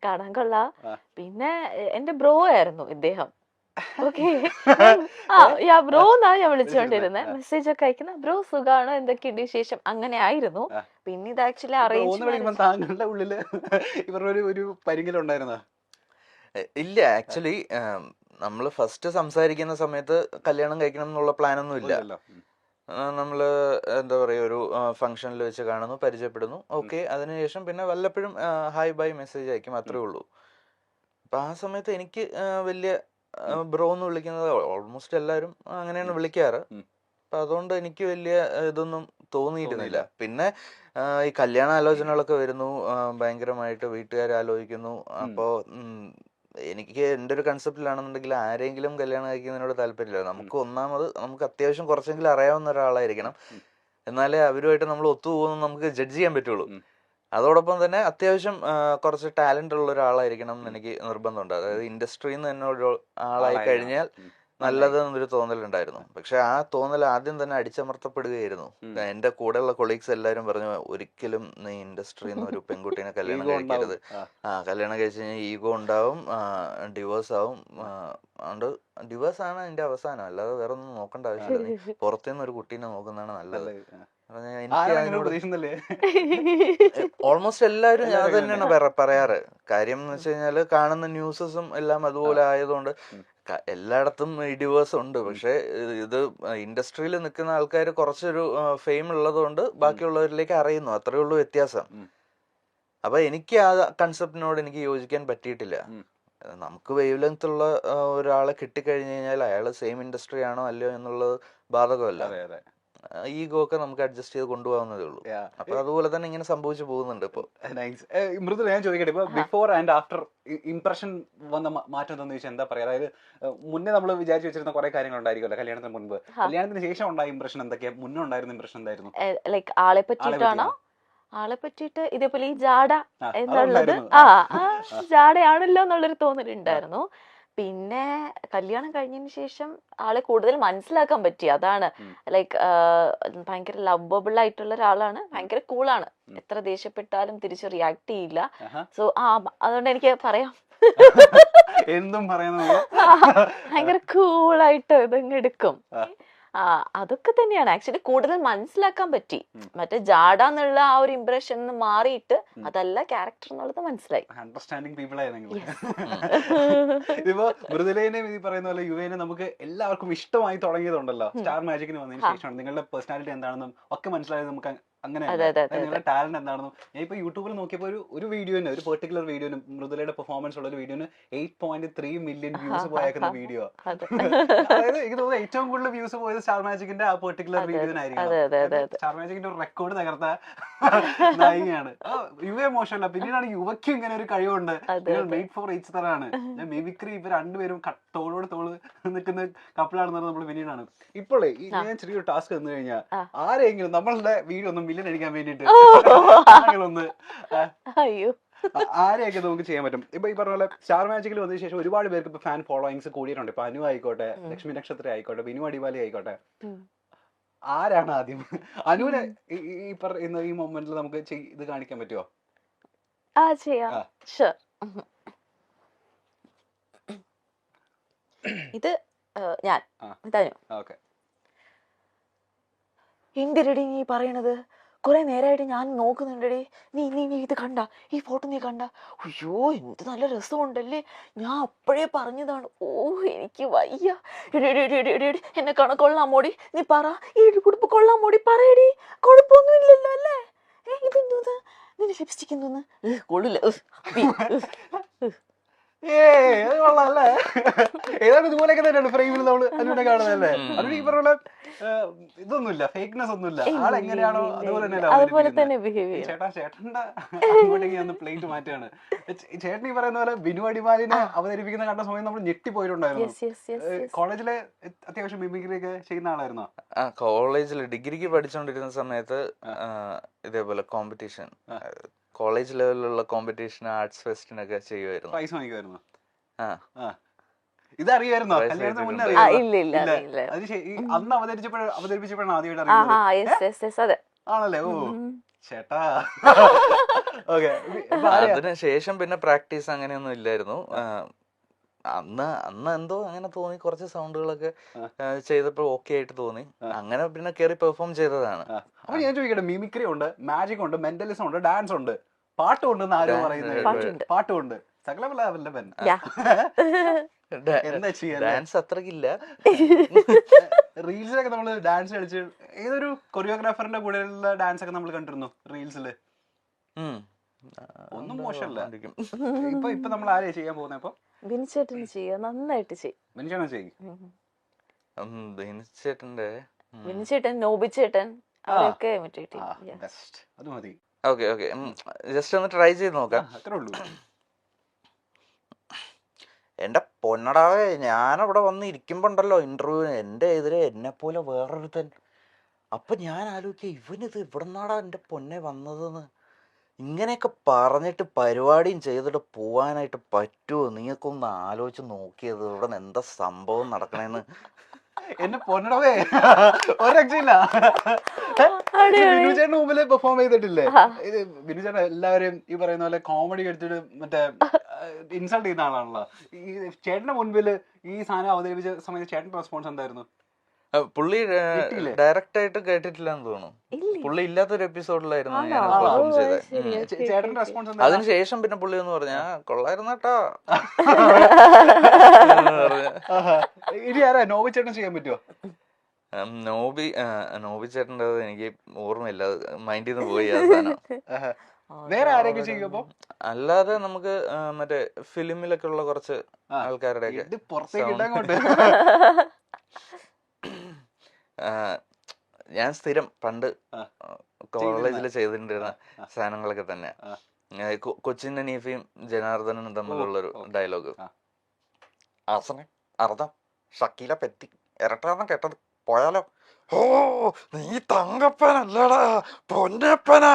കാണാൻ കൊള്ളാം. പിന്നെ എന്റെ ബ്രോ ആയിരുന്നു ഇദ്ദേഹം. ഓക്കെ, ബ്രോ എന്നാ ഞാൻ വിളിച്ചുകൊണ്ടിരുന്നത്. മെസ്സേജ് ഒക്കെ അയക്കുന്ന ബ്രോ സുഖാണോ, എന്തൊക്കെയുണ്ട് വിശേഷം, അങ്ങനെ ആയിരുന്നു. പിന്നെ ഇത് ആക്ച്വലി അറേഞ്ച് താങ്കളുടെ ഉള്ളില് ഇവരുടെ ഒരു പരിങ്ങലുണ്ടായിരുന്നോ? ഇല്ല, ആക്ച്വലി നമ്മള് ഫസ്റ്റ് സംസാരിക്കുന്ന സമയത്ത് കല്യാണം കഴിക്കണം എന്നുള്ള പ്ലാനൊന്നും ഇല്ല. നമ്മള് എന്താ പറയുക, ഒരു ഫംഗ്ഷനിൽ വെച്ച് കാണുന്നു, പരിചയപ്പെടുന്നു, ഓക്കെ. അതിനുശേഷം പിന്നെ വല്ലപ്പോഴും ഹായ് ബൈ മെസ്സേജ് അയക്കും, അത്രേ ഉള്ളൂ. അപ്പൊ ആ സമയത്ത് എനിക്ക് വലിയ ബ്രോ എന്ന് വിളിക്കുന്നത് ഓൾമോസ്റ്റ് എല്ലാവരും അങ്ങനെയാണ് വിളിക്കാറ്. അപ്പൊ അതുകൊണ്ട് എനിക്ക് വലിയ ഇതൊന്നും തോന്നിയിരുന്നില്ല. പിന്നെ ഈ കല്യാണ ആലോചനകളൊക്കെ വരുന്നു, ഭയങ്കരമായിട്ട് വീട്ടുകാർ ആലോചിക്കുന്നു. അപ്പോ എനിക്ക് എൻ്റെ ഒരു കൺസെപ്റ്റിലാണെന്നുണ്ടെങ്കിൽ ആരെങ്കിലും കല്യാണം കഴിക്കുന്നതിനോട് താല്പര്യമില്ല. നമുക്ക് അത്യാവശ്യം കുറച്ചെങ്കിലും അറിയാവുന്ന ഒരാളായിരിക്കണം, എന്നാലേ അവരുമായിട്ട് നമ്മൾ ഒത്തുപോകുന്നു നമുക്ക് ജഡ്ജ് ചെയ്യാൻ പറ്റുള്ളൂ. അതോടൊപ്പം തന്നെ അത്യാവശ്യം കുറച്ച് ടാലന്റ് ഉള്ള ഒരാളായിരിക്കണം എന്ന് എനിക്ക് നിർബന്ധമുണ്ട്. അതായത് ഇൻഡസ്ട്രിയിൽ നിന്ന് തന്നെ ഒരു ആളായി കഴിഞ്ഞാൽ നല്ലതെന്നൊരു തോന്നലുണ്ടായിരുന്നു. പക്ഷെ ആ തോന്നൽ ആദ്യം തന്നെ അടിച്ചമർത്തപ്പെടുകയായിരുന്നു. എന്റെ കൂടെയുള്ള കൊളീഗ്സ് എല്ലാവരും പറഞ്ഞു, ഒരിക്കലും നീ ഇൻഡസ്ട്രിയിൽ നിന്ന് ഒരു പെൺകുട്ടീനെ കല്യാണം കഴിക്കരുത്. കല്യാണം കഴിച്ച് കഴിഞ്ഞാൽ ഈഗോ ഉണ്ടാവും, ഡിവോഴ്സ് ആവും. അതുകൊണ്ട് ഡിവോഴ്സ് ആണ് അതിന്റെ അവസാനം, അല്ലാതെ വേറെ ഒന്നും നോക്കേണ്ട ആവശ്യമില്ല. നീ പുറത്തുനിന്ന് ഒരു കുട്ടീനെ നോക്കുന്നതാണ് നല്ലത്. ഓൾമോസ്റ്റ് എല്ലാവരും അത് തന്നെയാണ് പറയാറ്. കാര്യം എന്ന് വെച്ച് കഴിഞ്ഞാല് കാണുന്ന ന്യൂസസും എല്ലാം അതുപോലെ ആയതുകൊണ്ട് എല്ലായിടത്തും ഈ ഡിവോഴ്സ് ഉണ്ട്. പക്ഷെ ഇത് ഇൻഡസ്ട്രിയിൽ നിൽക്കുന്ന ആൾക്കാർ കുറച്ചൊരു ഫെയിം ഉള്ളത് കൊണ്ട് ബാക്കിയുള്ളവരിലേക്ക് അറിയുന്നു, അത്രേ ഉള്ളൂ വ്യത്യാസം. അപ്പൊ എനിക്ക് ആ കൺസെപ്റ്റിനോട് എനിക്ക് യോജിക്കാൻ പറ്റിയിട്ടില്ല. നമുക്ക് വേവ് ലെങ്ത് ഉള്ള ഒരാളെ കിട്ടിക്കഴിഞ്ഞു കഴിഞ്ഞാൽ അയാൾ സെയിം ഇൻഡസ്ട്രി ആണോ അല്ലയോ എന്നുള്ളത് ബാധകമല്ല. ഈഗോ ഒക്കെ നമുക്ക് അഡ്ജസ്റ്റ് ചെയ്ത് കൊണ്ടുപോകുന്നതേ ഉള്ളൂ. അപ്പൊ അതുപോലെ തന്നെ ഇങ്ങനെ സംഭവിച്ചു പോകുന്നുണ്ട്. ഇപ്പൊ മൃദുല, ഞാൻ ചോദിക്കട്ടെ, ഇപ്പൊ ബിഫോർ ആൻഡ് ആഫ്റ്റർ ഇംപ്രഷൻ വന്ന മാറ്റം എന്താണെന്ന് ചോദിച്ചാൽ എന്താ പറയാ? അതായത് മുന്നേ നമ്മൾ വിചാരിച്ചു വെച്ചിരുന്ന കുറെ കാര്യങ്ങൾ ഉണ്ടായിരിക്കുമല്ലോ കല്യാണത്തിന് മുൻപ്. കല്യാണത്തിന് ശേഷം ഉണ്ടായ ഇംപ്രഷൻ എന്തൊക്കെയാ? മുന്നേ ഉണ്ടായിരുന്ന ഇംപ്രഷൻ എന്തായിരുന്നു? ലൈക്ക് ആളെ പറ്റിയിട്ടാണോ? ആളെ പറ്റിയിട്ട് ഇതേപോലെ ഈ ജാട എന്നുള്ളത് ജാടയാണല്ലോ എന്നുള്ളൊരു തോന്നലുണ്ടായിരുന്നു. പിന്നെ കല്യാണം കഴിഞ്ഞതിന് ശേഷം ആളെ കൂടുതൽ മനസ്സിലാക്കാൻ പറ്റി. അതാണ് ലൈക്ക് ഭയങ്കര ലവബിൾ ആയിട്ടുള്ള ഒരാളാണ്, ഭയങ്കര കൂളാണ്. എത്ര ദേഷ്യപ്പെട്ടാലും തിരിച്ച് റിയാക്ട് ചെയ്യില്ല. സോ അതുകൊണ്ട് എനിക്ക് പറയാം, എന്തും ഭയങ്കര കൂളായിട്ട് ഇതങ്ങ് എടുക്കും. അതൊക്കെ തന്നെയാണ് ആക്ച്വലി കൂടുതൽ മനസ്സിലാക്കാൻ പറ്റി. മറ്റേ ജാഡ എന്നുള്ള ആ ഒരു ഇംപ്രഷൻ മാറിയിട്ട് അതല്ല ക്യാരക്ടർ എന്നുള്ളത് മനസ്സിലായി. അണ്ടർസ്റ്റാൻഡിങ് പീപ്പിൾ ആയിരുന്നു. ഇതിപ്പോ മൃദുലേനെ ഈ പറയുന്ന പോലെ യുവേനെ നമുക്ക് എല്ലാവർക്കും ഇഷ്ടമായി തുടങ്ങിയതുണ്ടല്ലോ സ്റ്റാർ മാജിക്കിന് വന്നതിന് ശേഷമാണ്. നിങ്ങളുടെ പേഴ്സണാലിറ്റി എന്താണെന്നും ഒക്കെ മനസ്സിലായത് നമുക്ക് അങ്ങനെ. നിങ്ങളുടെ ടാലന്റ് എന്താണെന്നും ഞാൻ ഇപ്പൊ യൂട്യൂബിൽ നോക്കിയപ്പോൾ ഒരു വീഡിയോന്, ഒരു പെർട്ടിക്കുലർ വീഡിയോന്, മൃദുലയുടെ പെർഫോമൻസ് ഉള്ള ഒരു വീഡിയോന് 8.3 മില്യൺ വ്യൂസ് പോയേക്കുന്ന വീഡിയോ. അതായത് എനിക്ക് തോന്നുന്നു ഏറ്റവും കൂടുതൽ വ്യൂസ് പോയത് സ്റ്റാർ മാജിക്കിന്റെ ആ പെർട്ടിക്കുലർ വീഡിയോനായിരിക്കും. സ്റ്റാർ മാജിക്കിന്റെ ഒരു റെക്കോർഡ് തകർത്ത നായികയാണ്. യുവ മോശമല്ല, പിന്നീടാണ് യുവയ്ക്കും ഇങ്ങനെ ഒരു കഴിവുണ്ട്. മെയ്ഡ് ഫോർ ഈച്ച് തരാണ്. മിമിക്രി ഇവർ രണ്ടുപേരും തോളോട് തോള് നിൽക്കുന്ന കപ്പിളാണെന്ന് നമ്മൾ പിന്നീടാണ്. ഇപ്പോഴേ ഞാൻ ചെറിയൊരു ടാസ്ക് തന്നു കഴിഞ്ഞാൽ ആരെങ്കിലും നമ്മളുടെ വീഡിയോ ഒന്ന് മില്യൺ അടിക്കാൻ വേണ്ടിട്ട് ഒന്ന് ആരെയൊക്കെ നമുക്ക് ചെയ്യാൻ പറ്റും? ഇപ്പൊ ഈ പറഞ്ഞ പോലെ സ്റ്റാർ മാജിക്കിൽ വന്നതിന് ശേഷം ഒരുപാട് പേർക്ക് ഇപ്പൊ ഫാൻ ഫോളോയിങ്സ് കൂടിയിട്ടുണ്ട്. ഇപ്പൊ അനു ആയിക്കോട്ടെ, ലക്ഷ്മി നക്ഷത്ര ആയിക്കോട്ടെ, ബിനു അടിവാലി ആയിക്കോട്ടെ. ആരാണ് ആദ്യം അനുവിനെ ഈ പറയുന്ന ഈ മൊമെന്റിൽ നമുക്ക് ഇത് കാണിക്കാൻ പറ്റുമോ? ഇത് ഞാൻ എന്തിരടി നീ പറയണത്? കുറെ നേരമായിട്ട് ഞാൻ നോക്കുന്നുണ്ടടി. നീ നീ നീ ഇത് കണ്ട, ഈ ഫോട്ടോ നീ കണ്ട? അയ്യോ എന്ത് നല്ല രസമുണ്ടല്ലേ, ഞാൻ അപ്പോഴേ പറഞ്ഞതാണ്. ഓ എനിക്ക് വയ്യ. എന്നെ കൊള്ളാമോടി, നീ പറ, ഈ കുടുംബ കൊള്ളാമോടി, പറയടി. കുഴപ്പമൊന്നും ഇല്ലല്ലോ അല്ലേ? ഇതെന്തോന്ന്, നിന്റെ ലിപ്സ്റ്റിക് എന്തോന്ന്? കൊള്ളില്ല. കൊള്ളാല്ലേ? ഏതാണ്ട് ഇതുപോലെയൊക്കെ തന്നെയാണ് ഫ്രെയിമിൽ നമ്മൾ അനുവിനെ കാണുന്നതല്ലേ? അനു ഈ പറഞ്ഞ ഇതൊന്നുമില്ല, ഫേക്ക്നെസ് ഒന്നുമില്ല. ആളെങ്ങനെയാണോ അതുപോലെ തന്നെ. ചേട്ടന്റെ അങ്ങോട്ടേക്ക് ഒന്ന് പ്ലേറ്റ് മാറ്റാണ്. ചേട്ടൻ ഈ പറയുന്ന പോലെ ബിനു അടിമാലിനെ അവതരിപ്പിക്കുന്ന കണ്ട സമയം നമ്മൾ ഞെട്ടിപ്പോയിട്ടുണ്ടായിരുന്നു. കോളേജിലെ അത്യാവശ്യം മിമിക്രി ഒക്കെ ചെയ്യുന്ന ആളായിരുന്നോ? കോളേജിൽ ഡിഗ്രിക്ക് പഠിച്ചുകൊണ്ടിരുന്ന സമയത്ത് ഇതേപോലെ കോമ്പറ്റീഷൻ, കോളേജ് ലെവലിലുള്ള കോമ്പറ്റീഷൻ, ആർട്സ് ഫെസ്റ്റിനൊക്കെ ചെയ്യുമായിരുന്നു. പ്രൈസ് വാങ്ങിക്കുമായിരുന്നു. ഇതറിയായിരുന്നോ? കല്യാണത്തിന് മുന്നേ അന്ന് അവതരിപ്പിച്ചപ്പോഴാണ് ആദ്യമായിട്ട് അറിയുന്നത്. ആണല്ലേ? ഓ ചേട്ടാ. ഓക്കെ, അതിന് ശേഷം പിന്നെ പ്രാക്ടീസ് അങ്ങനെയൊന്നും ഇല്ലായിരുന്നു. അന്ന് എന്തോ അങ്ങനെ തോന്നി, കുറച്ച് സൗണ്ടുകളൊക്കെ ചെയ്തപ്പോൾ ഓക്കെ ആയിട്ട് തോന്നി, അങ്ങനെ പിന്നെ കയറി പെർഫോം ചെയ്തതാണ്. അപ്പൊ ഞാൻ ചോദിക്കട്ടെ, മിമിക്രി ഉണ്ട്, മാജിക് ഉണ്ട്, മെന്റലിസം ഉണ്ട്, ഡാൻസ് ഉണ്ട്, പാട്ടുണ്ടെന്ന് ആരും പറയുന്നത്? പാട്ടുണ്ട്, സകലവല്ലഭൻ. എന്താ ചെയ്യാ? ഡാൻസ് അത്രക്കില്ല. റീൽസിലൊക്കെ നമ്മള് ഡാൻസ് കളിച്ച് ഏതൊരു കൊറിയോഗ്രാഫറിന്റെ കൂടെയുള്ള ഡാൻസ് ഒക്കെ നമ്മൾ കണ്ടിരുന്നു റീൽസില്. ഒന്നും മോശമല്ല. ഇപ്പൊ നമ്മൾ ആരെയാ ചെയ്യാൻ പോകുന്നത്? അപ്പൊ ബിനിച്ചേട്ടന് ചെയ്യാം, നന്നായിട്ട് ചെയ്യും. ബിനിച്ചേട്ടൻ, നോബിച്ചേട്ടൻ, അവരൊക്കെ imitate ചെയ്യും. അത് മതി. ഓക്കെ ജസ്റ്റ് ഒന്ന് ട്രൈ ചെയ്ത് നോക്കാം. അത്രേ ഉള്ളൂ. എന്റെ പൊന്നടാവേ, ഞാനവിടെ വന്ന് ഇരിക്കുമ്പോണ്ടല്ലോ ഇന്റർവ്യൂവിന്, എന്റെ എതിരെ എന്നെ പോലെ വേറൊരുത്തൻ. അപ്പൊ ഞാൻ ആലോചിക്കുക, ഇവനിത് ഇവിടെ നിന്നാടാ എന്റെ പൊന്നെ വന്നതെന്ന്. ഇങ്ങനെയൊക്കെ പറഞ്ഞിട്ട് പരിപാടിയും ചെയ്തിട്ട് പോവാനായിട്ട് പറ്റുമോ? നീക്കൊന്ന് ആലോചിച്ച് നോക്കിയത്, ഇവിടെ നിന്ന് എന്താ സംഭവം നടക്കണേന്ന്. എന്നെ പൊന്നടവേ, ഒരു രക്ഷയില്ല. ബിനുചേട്ടന് മുമ്പില് പെർഫോം ചെയ്തിട്ടില്ലേ? ബിനുചേട്ടൻ എല്ലാവരും ഈ പറയുന്ന പോലെ കോമഡി എടുത്തിട്ട് മറ്റേ ഇൻസൾട്ട് ചെയ്യുന്ന ആളാണല്ലോ. ഈ ചേട്ടന്റെ മുൻപില് ഈ സാധനം അവതരിപ്പിച്ച സമയത്ത് ചേട്ടന്റെ റെസ്പോൺസ് എന്തായിരുന്നു? പുള്ളി ഡയറക്റ്റ് ആയിട്ട് കേട്ടിട്ടില്ലെന്ന് തോന്നുന്നു. പുള്ളി ഇല്ലാത്തൊരു എപ്പിസോഡിലായിരുന്നു ഞാൻ പെർഫോം ചെയ്തത്. ചേട്ടന്റെ റെസ്പോൺസ് അതിനുശേഷം പിന്നെ പുള്ളി എന്ന് പറഞ്ഞാ കൊള്ളായിരുന്നു കേട്ടോ. ഇനി ആരാ നോബി ചേട്ടൻ ചെയ്യാൻ പറ്റുമോ? നോബി ചേട്ടൻ്റെ എനിക്ക് ഓർമ്മയില്ല, മൈൻഡിൽ നിന്ന് പോയി ആ സാധനം. വേറെ ആരെങ്കിലും ചെയ്യുമ്പോ? അല്ലാതെ നമുക്ക് മറ്റേ ഫിലിമിലൊക്കെ ഉള്ള കുറച്ച് ആൾക്കാരുടെ ഒക്കെ പുറത്തേക്ക് ഇടാങ്ങോട്ട്. ഞാൻ സ്ഥിരം പണ്ട് കോളേജിൽ ചെയ്തിട്ടുണ്ടിരുന്ന സാധനങ്ങളൊക്കെ തന്നെ. കൊച്ചിൻ ഹനീഫയും ജനാർദ്ദനും തമ്മിലുള്ളൊരു ഡയലോഗ്, അർത്ഥം ഷക്കീല പെറ്റി ഇരട്ടാന്ന് കേട്ടത് പോയാലോ? ഓ നീ തങ്കപ്പനല്ലടാ പൊന്നപ്പനാ.